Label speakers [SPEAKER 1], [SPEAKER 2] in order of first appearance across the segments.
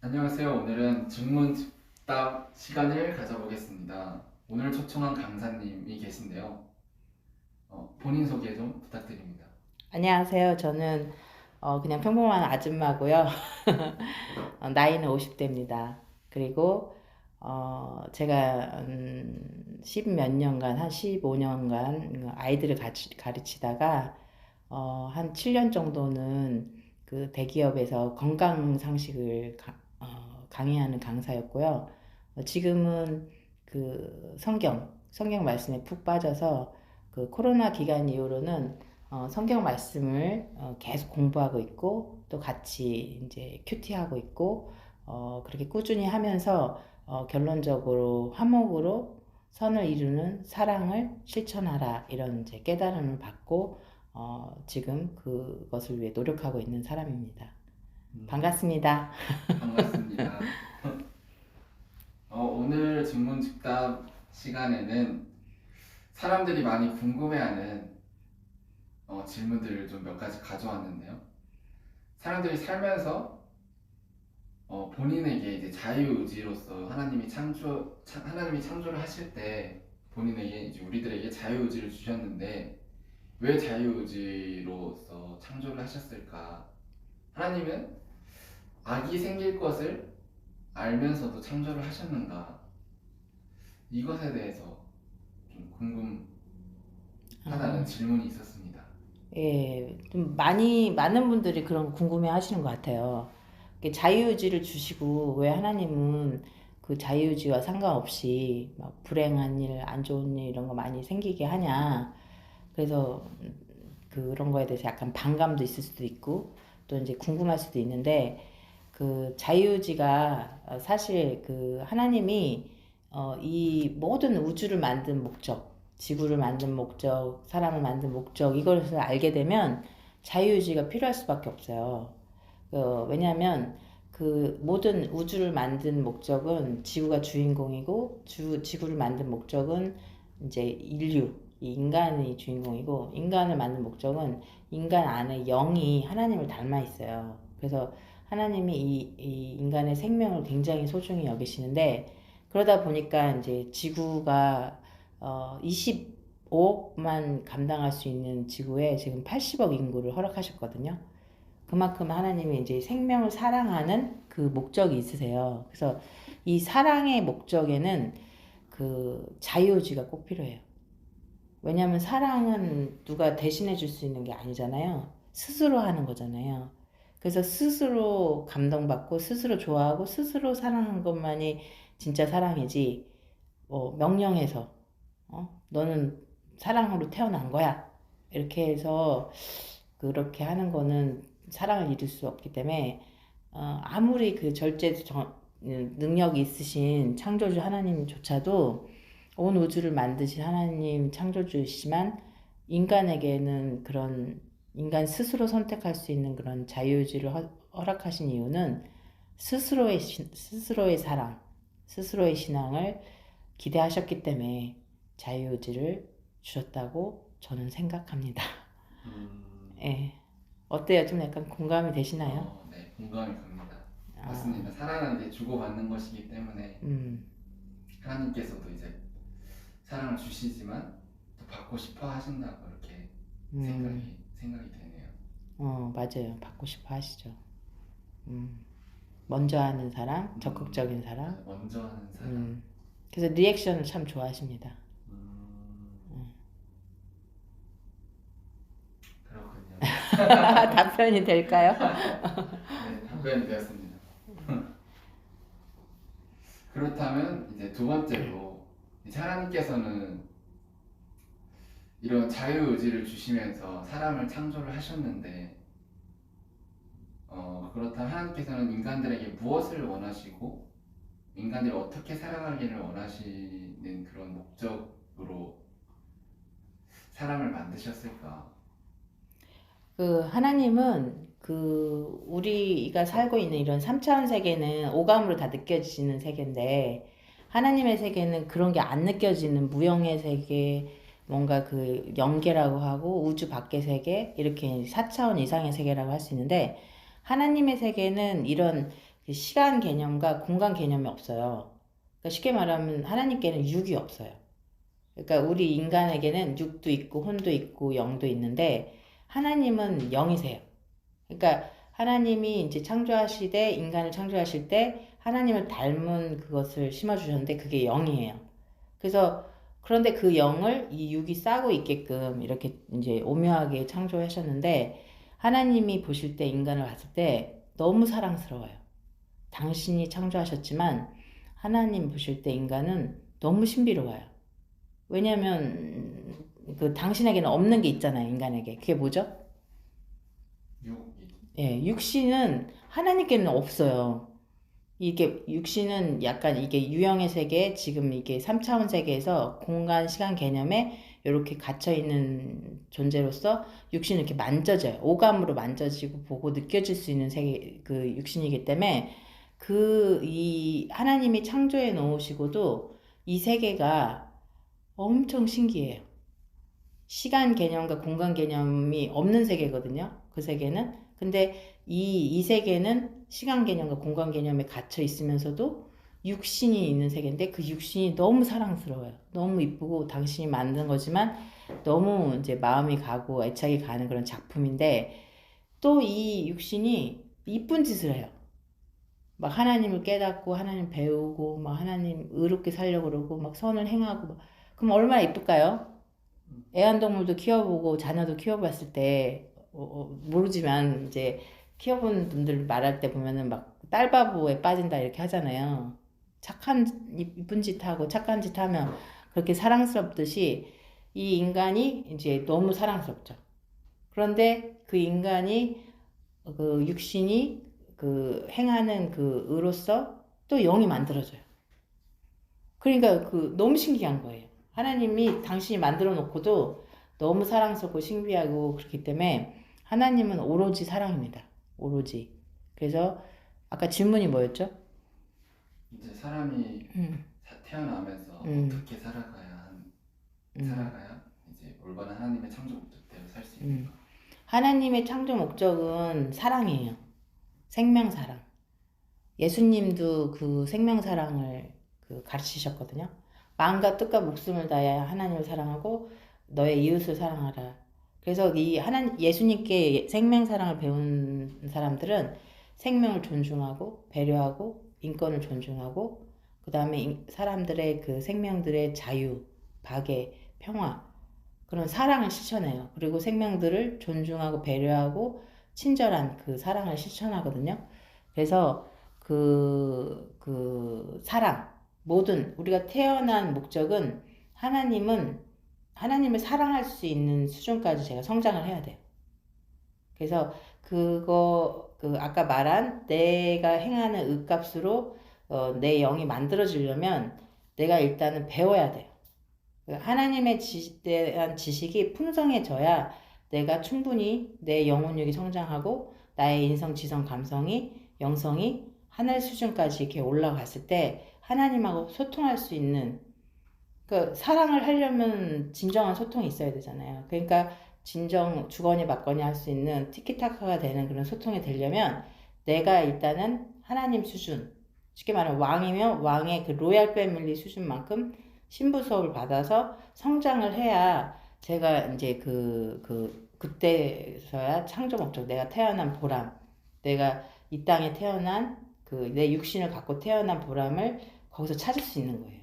[SPEAKER 1] 안녕하세요. 오늘은 질문즉답 시간을 가져보겠습니다. 오늘 초청한 강사님이 계신데요. 본인 소개 좀 부탁드립니다.
[SPEAKER 2] 안녕하세요. 저는 그냥 평범한 아줌마고요. 나이는 50대입니다. 그리고 제가 10몇 년간, 한 15년간 아이들을 가르치다가 한 7년 정도는 그 대기업에서 건강 상식을 강의하는 강사였고요. 지금은 그 성경 말씀에 푹 빠져서 그 코로나 기간 이후로는 성경 말씀을 계속 공부하고 있고 또 같이 이제 큐티하고 있고 그렇게 꾸준히 하면서 결론적으로 화목으로 선을 이루는 사랑을 실천하라 이런 이제 깨달음을 받고 지금 그것을 위해 노력하고 있는 사람입니다. 반갑습니다.
[SPEAKER 1] 반갑습니다. 오늘 질문즉답 시간에는 사람들이 많이 궁금해하는 질문들을 좀 몇 가지 가져왔는데요. 사람들이 살면서 본인에게 이제 자유의지로서 하나님이 창조를 하실 때 본인에게 이제 우리들에게 자유의지를 주셨는데 왜 자유의지로서 창조를 하셨을까? 하나님은 악이 생길 것을 알면서도 창조를 하셨는가? 이것에 대해서 좀 궁금하다는
[SPEAKER 2] 아,
[SPEAKER 1] 질문이 있었습니다.
[SPEAKER 2] 예, 좀 많은 분들이 그런 거 궁금해 하시는 것 같아요. 이렇게 자유의지를 주시고 왜 하나님은 그 자유의지와 상관없이 막 불행한 일, 안 좋은 일 이런 거 많이 생기게 하냐. 그래서 그런 거에 대해서 약간 반감도 있을 수도 있고 또 이제 궁금할 수도 있는데 그 자유의지가 사실 그 하나님이 이 모든 우주를 만든 목적, 지구를 만든 목적, 사람을 만든 목적 이것을 알게 되면 자유의지가 필요할 수밖에 없어요. 왜냐하면 그 모든 우주를 만든 목적은 지구가 주인공이고 지구를 만든 목적은 이제 인류, 이 인간이 주인공이고 인간을 만든 목적은 인간 안에 영이 하나님을 닮아 있어요. 그래서 하나님이 이 인간의 생명을 굉장히 소중히 여기시는데 그러다 보니까 이제 지구가 25억만 감당할 수 있는 지구에 지금 80억 인구를 허락하셨거든요. 그만큼 하나님이 이제 생명을 사랑하는 그 목적이 있으세요. 그래서 이 사랑의 목적에는 그 자유의지가 꼭 필요해요. 왜냐하면 사랑은 누가 대신해 줄 수 있는 게 아니잖아요. 스스로 하는 거잖아요. 그래서 스스로 감동받고 스스로 좋아하고 스스로 사랑하는 것만이 진짜 사랑이지. 명령해서 너는 사랑으로 태어난 거야. 이렇게 해서 그렇게 하는 거는 사랑을 이룰 수 없기 때문에 아무리 그 능력이 있으신 창조주 하나님조차도 온 우주를 만드신 하나님 창조주시지만 인간에게는 그런 인간 스스로 선택할 수 있는 그런 자유의지를 허락하신 이유는 스스로의 사랑, 스스로의 신앙을 기대하셨기 때문에 자유의지를 주셨다고 저는 생각합니다. 예. 어때요? 좀 약간 공감이 되시나요?
[SPEAKER 1] 네, 공감이 갑니다.
[SPEAKER 2] 아,
[SPEAKER 1] 맞습니다. 사랑은 이제 주고받는 것이기 때문에
[SPEAKER 2] 음,
[SPEAKER 1] 하나님께서도 이제 사랑을 주시지만 또 받고 싶어 하신다고 이렇게
[SPEAKER 2] 음,
[SPEAKER 1] 생각이 되네요.
[SPEAKER 2] 맞아요. 받고 싶어 하시죠. 음, 먼저 하는 사람, 적극적인 사람,
[SPEAKER 1] 맞아, 먼저 하는 사람.
[SPEAKER 2] 음, 그래서 리액션을 참 좋아하십니다.
[SPEAKER 1] 음, 그렇군요.
[SPEAKER 2] 답변이 될까요?
[SPEAKER 1] 네, 답변이 되었습니다. 그렇다면 이제 두 번째로 이제 하나님께서는 이런 자유의지를 주시면서 사람을 창조를 하셨는데 그렇다면 하나님께서는 인간들에게 무엇을 원하시고 인간들이 어떻게 살아가기를 원하시는 그런 목적으로 사람을 만드셨을까?
[SPEAKER 2] 그 하나님은 그 우리가 살고 있는 이런 3차원 세계는 오감으로 다 느껴지는 세계인데 하나님의 세계는 그런 게 안 느껴지는 무형의 세계 뭔가 그 영계라고 하고 우주 밖의 세계 이렇게 4차원 이상의 세계라고 할 수 있는데 하나님의 세계는 이런 시간 개념과 공간 개념이 없어요. 그러니까 쉽게 말하면 하나님께는 육이 없어요. 그러니까 우리 인간에게는 육도 있고 혼도 있고 영도 있는데 하나님은 영이세요. 그러니까 하나님이 이제 창조하실 때 인간을 창조하실 때 하나님을 닮은 그것을 심어주셨는데 그게 영이에요. 그래서 그런데 그 영을 이 육이 싸고 있게끔 이렇게 이제 오묘하게 창조하셨는데 하나님이 보실 때 인간을 봤을 때 너무 사랑스러워요. 당신이 창조하셨지만 하나님 보실 때 인간은 너무 신비로워요. 왜냐면 그 당신에게는 없는 게 있잖아요, 인간에게. 그게 뭐죠?
[SPEAKER 1] 육이.
[SPEAKER 2] 예, 육신은 하나님께는 없어요. 이게 육신은 약간 이게 유형의 세계, 지금 이게 3차원 세계에서 공간, 시간 개념에 이렇게 갇혀 있는 존재로서 육신은 이렇게 만져져요. 오감으로 만져지고 보고 느껴질 수 있는 세계, 그 육신이기 때문에 이 하나님이 창조해 놓으시고도 이 세계가 엄청 신기해요. 시간 개념과 공간 개념이 없는 세계거든요. 그 세계는. 근데 이 세계는 시간 개념과 공간 개념에 갇혀 있으면서도 육신이 있는 세계인데 그 육신이 너무 사랑스러워요. 너무 이쁘고 당신이 만든 거지만 너무 이제 마음이 가고 애착이 가는 그런 작품인데 또 이 육신이 이쁜 짓을 해요. 막 하나님을 깨닫고 하나님 배우고 막 하나님 의롭게 살려고 그러고 막 선을 행하고 막. 그럼 얼마나 이쁠까요? 애완동물도 키워보고 자녀도 키워봤을 때 모르지만 이제 키워본 분들 말할 때 보면은 막 딸바보에 빠진다 이렇게 하잖아요. 착한 이쁜 짓 하고 착한 짓 하면 그렇게 사랑스럽듯이 이 인간이 이제 너무 사랑스럽죠. 그런데 그 인간이 그 육신이 그 행하는 그 의로서 또 영이 만들어져요. 그러니까 그 너무 신기한 거예요. 하나님이 당신이 만들어 놓고도 너무 사랑스럽고 신비하고 그렇기 때문에 하나님은 오로지 사랑입니다. 오로지. 그래서 아까 질문이 뭐였죠?
[SPEAKER 1] 이제 사람이
[SPEAKER 2] 음,
[SPEAKER 1] 태어나면서
[SPEAKER 2] 음,
[SPEAKER 1] 어떻게 살아가야 이제 올바른 하나님의 창조 목적대로 살 수 있는가?
[SPEAKER 2] 하나님의 창조 목적은 사랑이에요. 생명 사랑. 예수님도 그 생명 사랑을 그 가르치셨거든요. 마음과 뜻과 목숨을 다하여 하나님을 사랑하고 너의 이웃을 사랑하라. 그래서 이 예수님께 생명 사랑을 배운 사람들은 생명을 존중하고 배려하고 인권을 존중하고 그 다음에 사람들의 그 생명들의 자유, 박애, 평화 그런 사랑을 실천해요. 그리고 생명들을 존중하고 배려하고 친절한 그 사랑을 실천하거든요. 그래서 그 사랑, 모든 우리가 태어난 목적은 하나님을 사랑할 수 있는 수준까지 제가 성장을 해야 돼요. 그래서 아까 말한 내가 행하는 의값으로 내 영이 만들어지려면 내가 일단은 배워야 돼요. 하나님의 대한 지식이 풍성해져야 내가 충분히 내 영혼력이 성장하고 나의 인성, 지성, 감성이, 영성이 하늘 수준까지 이렇게 올라갔을 때 하나님하고 소통할 수 있는 그 사랑을 하려면 진정한 소통이 있어야 되잖아요. 그러니까 진정 주거니 받거니 할 수 있는 티키타카가 되는 그런 소통이 되려면 내가 일단은 하나님 수준, 쉽게 말하면 왕이면 왕의 그 로얄 패밀리 수준만큼 신부 수업을 받아서 성장을 해야 제가 이제 그때서야 창조 목적, 내가 태어난 보람, 내가 이 땅에 태어난 그 내 육신을 갖고 태어난 보람을 거기서 찾을 수 있는 거예요.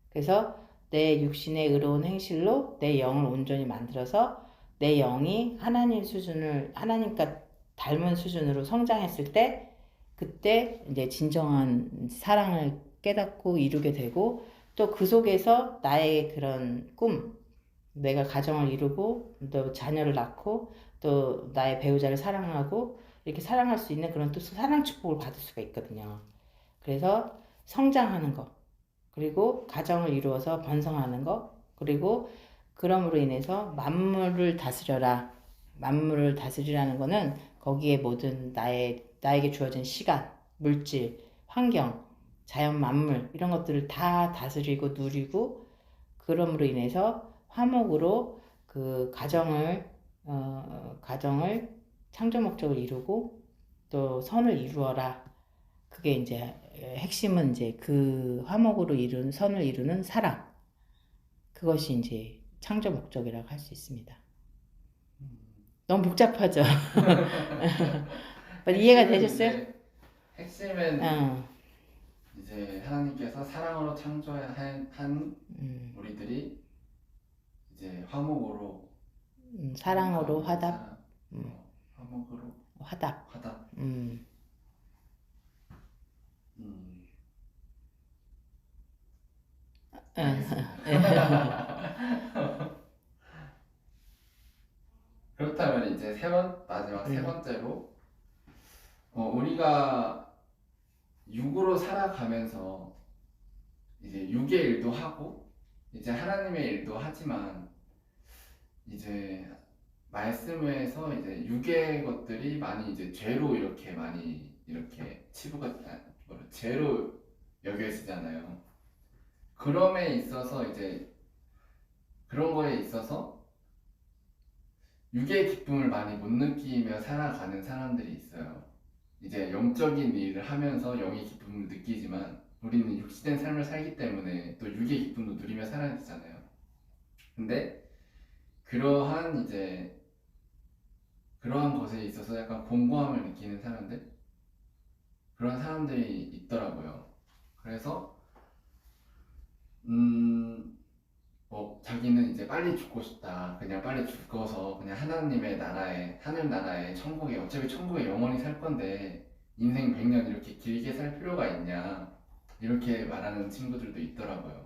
[SPEAKER 2] 그래서 내 육신의 의로운 행실로 내 영을 온전히 만들어서 내 영이 하나님과 닮은 수준으로 성장했을 때 그때 이제 진정한 사랑을 깨닫고 이루게 되고 또 그 속에서 나의 그런 꿈, 내가 가정을 이루고 또 자녀를 낳고 또 나의 배우자를 사랑하고 이렇게 사랑할 수 있는 그런 또 사랑 축복을 받을 수가 있거든요. 그래서 성장하는 것, 그리고 가정을 이루어서 번성하는 것, 그리고 그럼으로 인해서 만물을 다스려라. 만물을 다스리라는 거는 거기에 모든 나에게 주어진 시간, 물질, 환경, 자연 만물 이런 것들을 다 다스리고 누리고 그럼으로 인해서 화목으로 그 가정을 창조 목적을 이루고 또 선을 이루어라. 그게 이제 핵심은 이제 그 화목으로 이룬 선을 이루는 사랑. 그것이 이제 창조 목적이라고 할 수 있습니다. 너무 복잡하죠? 이해가 되셨어요?
[SPEAKER 1] 핵심은
[SPEAKER 2] 어,
[SPEAKER 1] 이제 하나님께서 사랑으로 창조한 우리들이 이제 화목으로
[SPEAKER 2] 사랑으로
[SPEAKER 1] 화목하고
[SPEAKER 2] 화답,
[SPEAKER 1] 사랑, 화목으로
[SPEAKER 2] 화답.
[SPEAKER 1] 화답.
[SPEAKER 2] 음,
[SPEAKER 1] 음,
[SPEAKER 2] 응.
[SPEAKER 1] 알겠습니다. 그렇다면 이제 마지막 세 번째로 우리가 육으로 살아가면서 이제 육의 일도 하고 이제 하나님의 일도 하지만 이제 말씀에서 이제 육의 것들이 많이 이제 죄로 이렇게 많이 이렇게 죄로 여겨지잖아요. 그럼에 있어서 이제 그런 거에 있어서 육의 기쁨을 많이 못 느끼며 살아가는 사람들이 있어요. 이제 영적인 일을 하면서 영의 기쁨을 느끼지만 우리는 육신된 삶을 살기 때문에 또 육의 기쁨도 누리며 살아야 되잖아요. 근데 그러한 것에 있어서 약간 공고함을 느끼는 사람들, 그런 사람들이 있더라고요. 그래서 자기는 이제 빨리 죽고 싶다. 그냥 빨리 죽어서 그냥 하나님의 나라에, 하늘 나라에, 천국에, 어차피 천국에 영원히 살 건데 인생 100년 이렇게 길게 살 필요가 있냐, 이렇게 말하는 친구들도 있더라고요.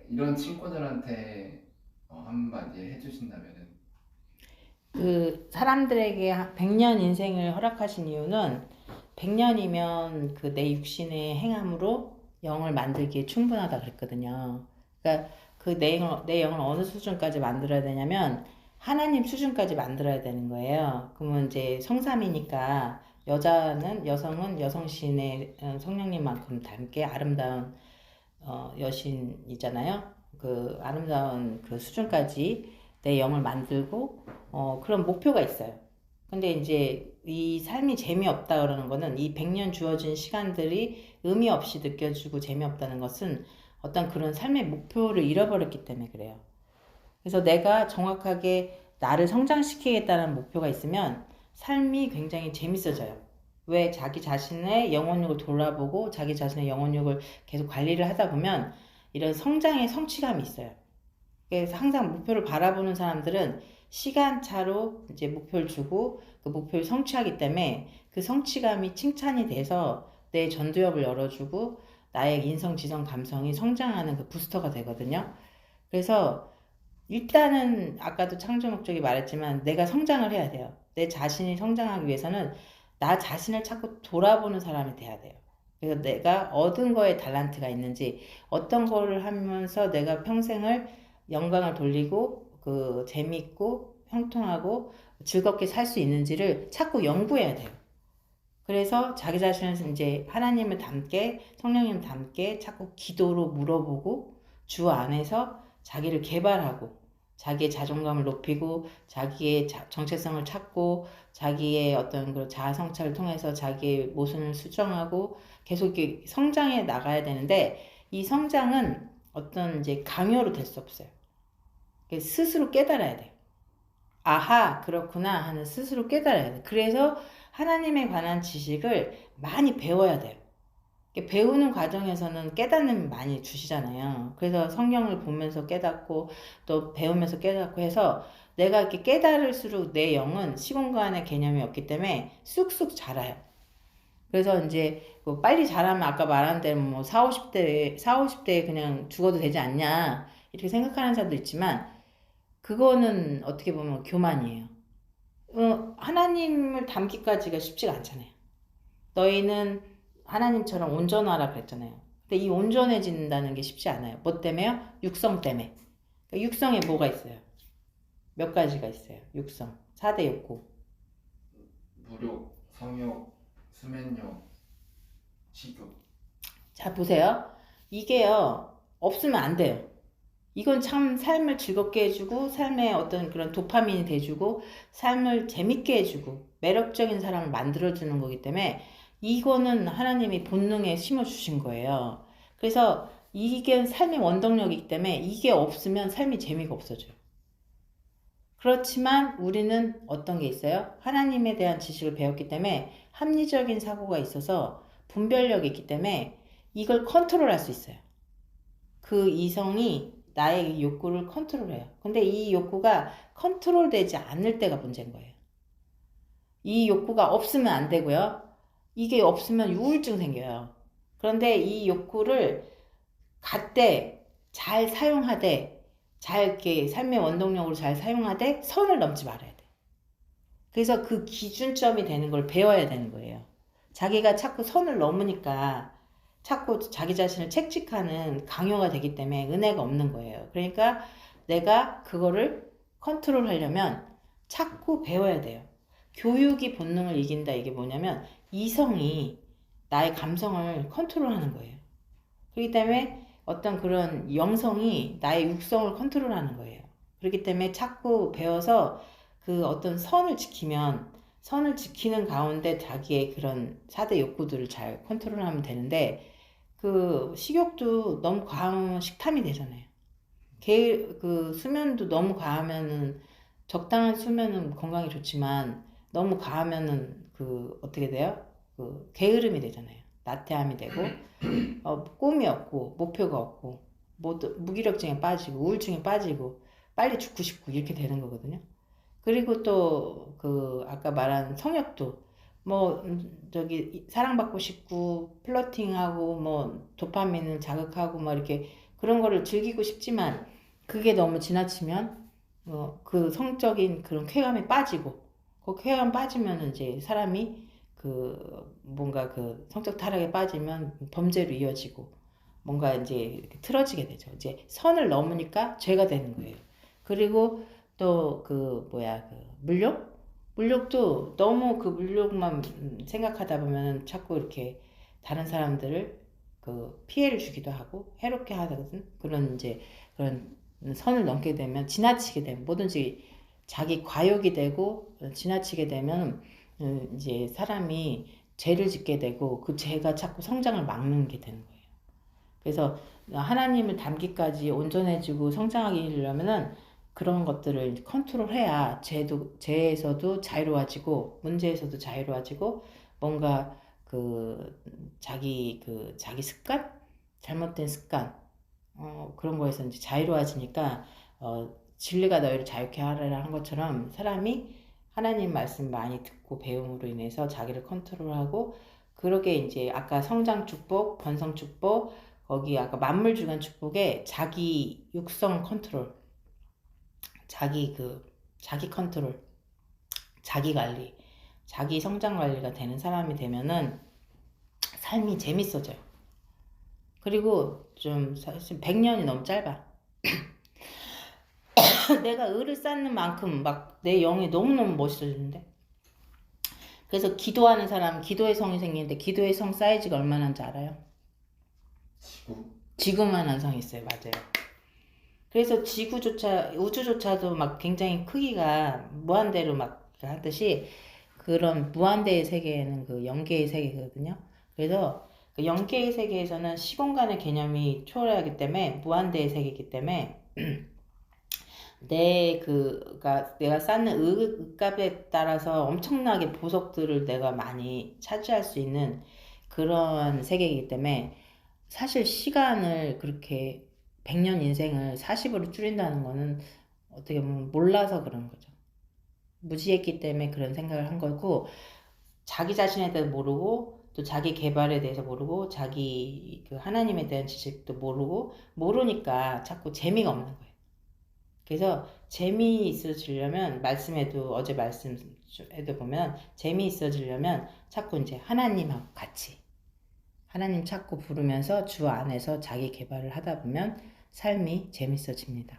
[SPEAKER 1] 이런 친구들한테 한마디 해주신다면은.
[SPEAKER 2] 그 사람들에게 100년 인생을 허락하신 이유는 100년이면 그 내 육신의 행함으로 영을 만들기에 충분하다 그랬거든요. 그러니까 그 내 영을 어느 수준까지 만들어야 되냐면 하나님 수준까지 만들어야 되는 거예요. 그러면 이제 성삼이니까 여성은 여성신의 성령님만큼 닮게 아름다운 여신이잖아요. 그 아름다운 그 수준까지 내 영을 만들고 그런 목표가 있어요. 근데 이제 이 삶이 재미없다 그러는 거는 이 100년 주어진 시간들이 의미 없이 느껴지고 재미없다는 것은 어떤 그런 삶의 목표를 잃어버렸기 때문에 그래요. 그래서 내가 정확하게 나를 성장시키겠다는 목표가 있으면 삶이 굉장히 재밌어져요. 왜? 자기 자신의 영혼력을 돌아보고 자기 자신의 영혼력을 계속 관리를 하다 보면 이런 성장의 성취감이 있어요. 그래서 항상 목표를 바라보는 사람들은 시간차로 이제 목표를 주고 그 목표를 성취하기 때문에 그 성취감이 칭찬이 돼서 내 전두엽을 열어주고 나의 인성, 지성, 감성이 성장하는 그 부스터가 되거든요. 그래서 일단은 아까도 창조 목적이 말했지만 내가 성장을 해야 돼요. 내 자신이 성장하기 위해서는 나 자신을 자꾸 돌아보는 사람이 돼야 돼요. 그래서 내가 얻은 거에 달란트가 있는지, 어떤 거를 하면서 내가 평생을 영광을 돌리고 그 재밌고 형통하고 즐겁게 살 수 있는지를 자꾸 연구해야 돼요. 그래서 자기 자신을 이제 하나님을 닮게, 성령님을 닮게 자꾸 기도로 물어보고 주 안에서 자기를 개발하고 자기의 자존감을 높이고 자기의 정체성을 찾고 자기의 어떤 그 자아 성찰을 통해서 자기의 모순을 수정하고 계속 이렇게 성장해 나가야 되는데, 이 성장은 어떤 이제 강요로 될 수 없어요. 스스로 깨달아야 돼요. 아하, 그렇구나 하는 스스로 깨달아야 돼요. 그래서 하나님에 관한 지식을 많이 배워야 돼요. 배우는 과정에서는 깨닫는 많이 주시잖아요. 그래서 성경을 보면서 깨닫고 또 배우면서 깨닫고 해서 내가 이렇게 깨달을수록 내 영은 시공간의 개념이 없기 때문에 쑥쑥 자라요. 그래서 이제 뭐 빨리 자라면 아까 말한 대로 뭐 50대에 그냥 죽어도 되지 않냐 이렇게 생각하는 사람도 있지만 그거는 어떻게 보면 교만이에요. 하나님을 닮기까지가 쉽지가 않잖아요. 너희는 하나님처럼 온전하라 그랬잖아요. 근데 이 온전해진다는 게 쉽지 않아요. 뭐 때문에요? 육성 때문에. 그러니까 육성에 뭐가 있어요? 몇 가지가 있어요. 육성. 4대 욕구.
[SPEAKER 1] 무욕, 성욕, 수면욕, 식욕.
[SPEAKER 2] 자, 보세요. 이게요, 없으면 안 돼요. 이건 참 삶을 즐겁게 해주고, 삶에 어떤 그런 도파민이 돼주고, 삶을 재밌게 해주고, 매력적인 사람을 만들어주는 거기 때문에, 이거는 하나님이 본능에 심어주신 거예요. 그래서 이게 삶의 원동력이기 때문에 이게 없으면 삶이 재미가 없어져요. 그렇지만 우리는 어떤 게 있어요? 하나님에 대한 지식을 배웠기 때문에 합리적인 사고가 있어서 분별력이 있기 때문에 이걸 컨트롤할 수 있어요. 그 이성이 나의 욕구를 컨트롤해요. 근데 이 욕구가 컨트롤되지 않을 때가 문제인 거예요. 이 욕구가 없으면 안 되고요. 이게 없으면 우울증 생겨요. 그런데 이 욕구를 갖되 잘 사용하되 잘 이렇게 삶의 원동력으로 잘 사용하되 선을 넘지 말아야 돼. 그래서 그 기준점이 되는 걸 배워야 되는 거예요. 자기가 자꾸 선을 넘으니까 자꾸 자기 자신을 채찍하는 강요가 되기 때문에 은혜가 없는 거예요. 그러니까 내가 그거를 컨트롤하려면 자꾸 배워야 돼요. 교육이 본능을 이긴다 이게 뭐냐면 이성이 나의 감성을 컨트롤하는 거예요. 그렇기 때문에 어떤 그런 영성이 나의 육성을 컨트롤하는 거예요. 그렇기 때문에 자꾸 배워서 그 어떤 선을 지키면 선을 지키는 가운데 자기의 그런 4대 욕구들을 잘 컨트롤하면 되는데 그 식욕도 너무 과하면 식탐이 되잖아요. 그 수면도 너무 과하면은 적당한 수면은 건강에 좋지만 너무 과하면은 그 어떻게 돼요? 그 게으름이 되잖아요. 나태함이 되고 꿈이 없고 목표가 없고 무기력증에 빠지고 우울증에 빠지고 빨리 죽고 싶고 이렇게 되는 거거든요. 그리고 또 그 아까 말한 성욕도 뭐 저기 사랑받고 싶고 플러팅하고 뭐 도파민을 자극하고 뭐 이렇게 그런 거를 즐기고 싶지만 그게 너무 지나치면 그 성적인 그런 쾌감에 빠지고 그 쾌감 빠지면 이제 사람이 그 뭔가 그 성적 타락에 빠지면 범죄로 이어지고 뭔가 이제 이렇게 틀어지게 되죠. 이제 선을 넘으니까 죄가 되는 거예요. 그리고 또 그 뭐야 그 물욕도 너무 그 물욕만 생각하다 보면 자꾸 이렇게 다른 사람들을 그 피해를 주기도 하고 해롭게 하거든. 그런 이제 그런 선을 넘게 되면 지나치게 되면 뭐든지 자기 과욕이 되고 지나치게 되면 이제 사람이 죄를 짓게 되고 그 죄가 자꾸 성장을 막는 게 되는 거예요. 그래서 하나님을 닮기까지 온전해지고 성장하려면은 그런 것들을 컨트롤해야 죄에서도 자유로워지고 문제에서도 자유로워지고 뭔가 자기 습관 잘못된 습관 그런 거에서 이제 자유로워지니까 진리가 너희를 자유케 하리라 한 것처럼 사람이 하나님 말씀 많이 듣고 배움으로 인해서 자기를 컨트롤하고 그러게 이제 아까 성장 축복, 번성 축복 거기 아까 만물 주간 축복에 자기 육성 컨트롤 자기 컨트롤, 자기 관리, 자기 성장 관리가 되는 사람이 되면은 삶이 재밌어져요. 그리고 좀 사실 100년이 너무 짧아. 내가 을을 쌓는 만큼 막 내 영이 너무너무 멋있어지는데. 그래서 기도하는 사람 기도의 성이 생기는데 기도의 성 사이즈가 얼마나인지 알아요? 지구만한 성이 있어요. 맞아요. 그래서 우주조차도 막 굉장히 크기가 무한대로 막 하듯이 그런 무한대의 세계에는 그 영계의 세계거든요. 그래서 그 영계의 세계에서는 시공간의 개념이 초월하기 때문에 무한대의 세계이기 때문에 내가 쌓는 의값에 따라서 엄청나게 보석들을 내가 많이 차지할 수 있는 그런 세계이기 때문에 사실 시간을 그렇게 100년 인생을 40으로 줄인다는 거는 어떻게 보면 몰라서 그런 거죠. 무지했기 때문에 그런 생각을 한 거고 자기 자신에 대해서 모르고 또 자기 개발에 대해서 모르고 자기 그 하나님에 대한 지식도 모르고 모르니까 자꾸 재미가 없는 거예요. 그래서 재미있어지려면 말씀에도 어제 말씀에도 보면 재미있어지려면 자꾸 이제 하나님하고 같이 하나님 찾고 부르면서 주 안에서 자기 개발을 하다 보면 삶이 재밌어집니다.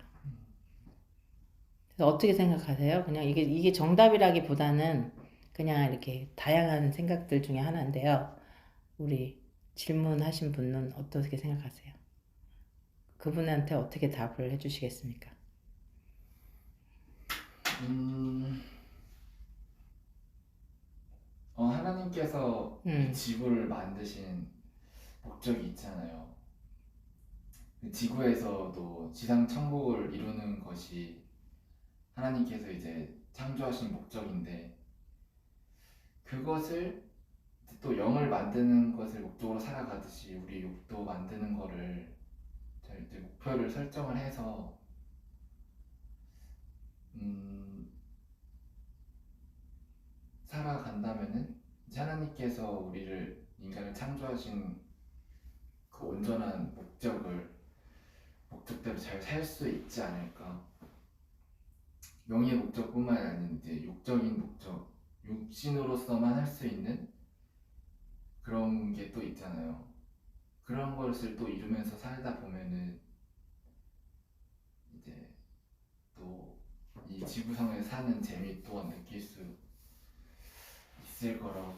[SPEAKER 2] 그래서 어떻게 생각하세요? 그냥 이게 정답이라기보다는 그냥 이렇게 다양한 생각들 중에 하나인데요. 우리 질문하신 분은 어떻게 생각하세요? 그분한테 어떻게 답을 해주시겠습니까?
[SPEAKER 1] 하나님께서 이
[SPEAKER 2] 음,
[SPEAKER 1] 지구를 만드신 목적이 있잖아요. 그 지구에서도 지상 천국을 이루는 것이 하나님께서 이제 창조하신 목적인데, 그것을 또 영을 만드는 것을 목적으로 살아가듯이 우리 육도 만드는 거를 잘 이제 목표를 설정을 해서 음, 살아간다면은 이제 하나님께서 우리를 인간을 창조하신 그 온전한 목적대로 잘 살 수 있지 않을까. 영의 목적뿐만 아닌 이제 육적인 목적, 육신으로서만 할 수 있는 그런 게 또 있잖아요. 그런 것을 또 이루면서 살다 보면은 이제 또 이 지구상에 사는 재미 또한 느낄 수 있을 거라고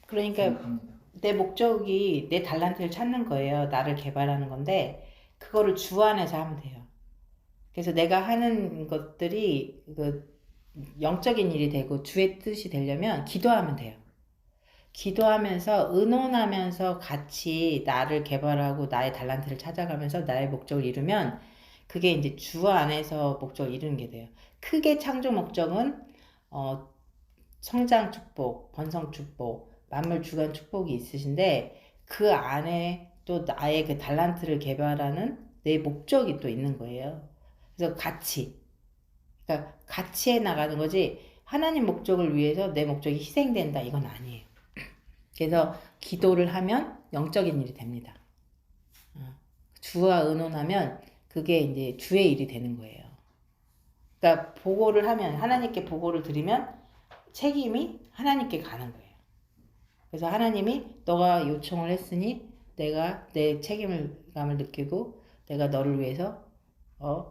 [SPEAKER 2] 그러니까
[SPEAKER 1] 생각합니다.
[SPEAKER 2] 내 목적이 내 달란트를 찾는 거예요. 나를 개발하는 건데 그거를 주 안에서 하면 돼요. 그래서 내가 하는 것들이 그 영적인 일이 되고 주의 뜻이 되려면 기도하면 돼요. 기도하면서 의논하면서 같이 나를 개발하고 나의 달란트를 찾아가면서 나의 목적을 이루면 그게 이제 주 안에서 목적을 이루는 게 돼요. 크게 창조 목적은 성장 축복, 번성 축복, 만물 주간 축복이 있으신데 그 안에 또 나의 그 달란트를 개발하는 내 목적이 또 있는 거예요. 그래서 그러니까 같이 해 나가는 거지 하나님 목적을 위해서 내 목적이 희생된다 이건 아니에요. 그래서 기도를 하면 영적인 일이 됩니다. 주와 의논하면 그게 이제 주의 일이 되는 거예요. 그러니까 보고를 하면 하나님께 보고를 드리면 책임이 하나님께 가는 거예요. 그래서 하나님이 너가 요청을 했으니 내가 내 책임감을 느끼고 내가 너를 위해서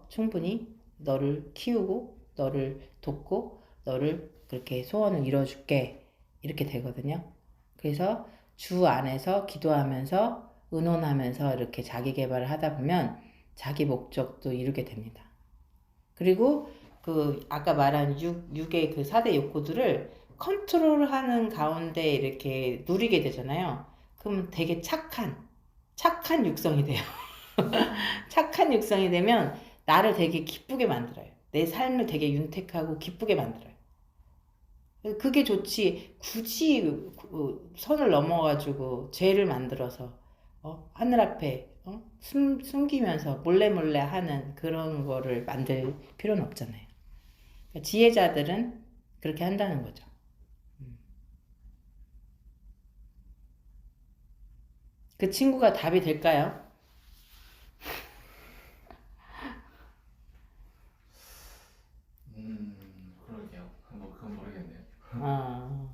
[SPEAKER 2] 충분히 너를 키우고 너를 돕고 너를 그렇게 소원을 이뤄줄게 이렇게 되거든요. 그래서 주 안에서 기도하면서 의논하면서 이렇게 자기 개발을 하다 보면 자기 목적도 이루게 됩니다. 그리고 그 아까 말한 육의 그 4대 욕구들을 컨트롤하는 가운데 이렇게 누리게 되잖아요. 그럼 되게 착한 육성이 돼요. 착한 육성이 되면 나를 되게 기쁘게 만들어요. 내 삶을 되게 윤택하고 기쁘게 만들어요. 그게 좋지. 굳이 선을 넘어가지고 죄를 만들어서 하늘 앞에 숨기면서 몰래 하는 그런 거를 만들 필요는 없잖아요. 그러니까 지혜자들은 그렇게 한다는 거죠. 그 친구가 답이 될까요?
[SPEAKER 1] 그러게요. 뭐 그건 모르겠네요.
[SPEAKER 2] 어,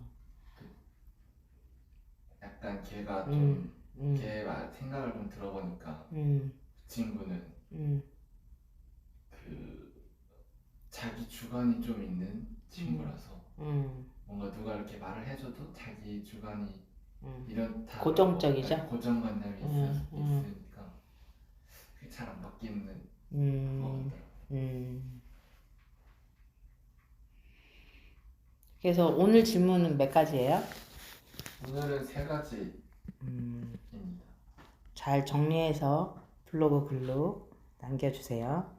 [SPEAKER 1] 약간 걔가
[SPEAKER 2] 음,
[SPEAKER 1] 좀
[SPEAKER 2] 음,
[SPEAKER 1] 걔 생각을 좀 들어보니까
[SPEAKER 2] 음,
[SPEAKER 1] 그 친구는
[SPEAKER 2] 음,
[SPEAKER 1] 그 자기 주관이 좀 있는 친구라서
[SPEAKER 2] 음,
[SPEAKER 1] 뭔가 누가 이렇게 말을 해줘도 자기 주관이 이렇다
[SPEAKER 2] 고정적이죠?
[SPEAKER 1] 고정관념이
[SPEAKER 2] 음, 음,
[SPEAKER 1] 있으니까 그게 잘 안 바뀌는 것
[SPEAKER 2] 음,
[SPEAKER 1] 같더라고요.
[SPEAKER 2] 그래서 오늘 질문은 몇 가지예요?
[SPEAKER 1] 오늘은 세 가지입니다.
[SPEAKER 2] 잘 정리해서 블로그 글로 남겨주세요.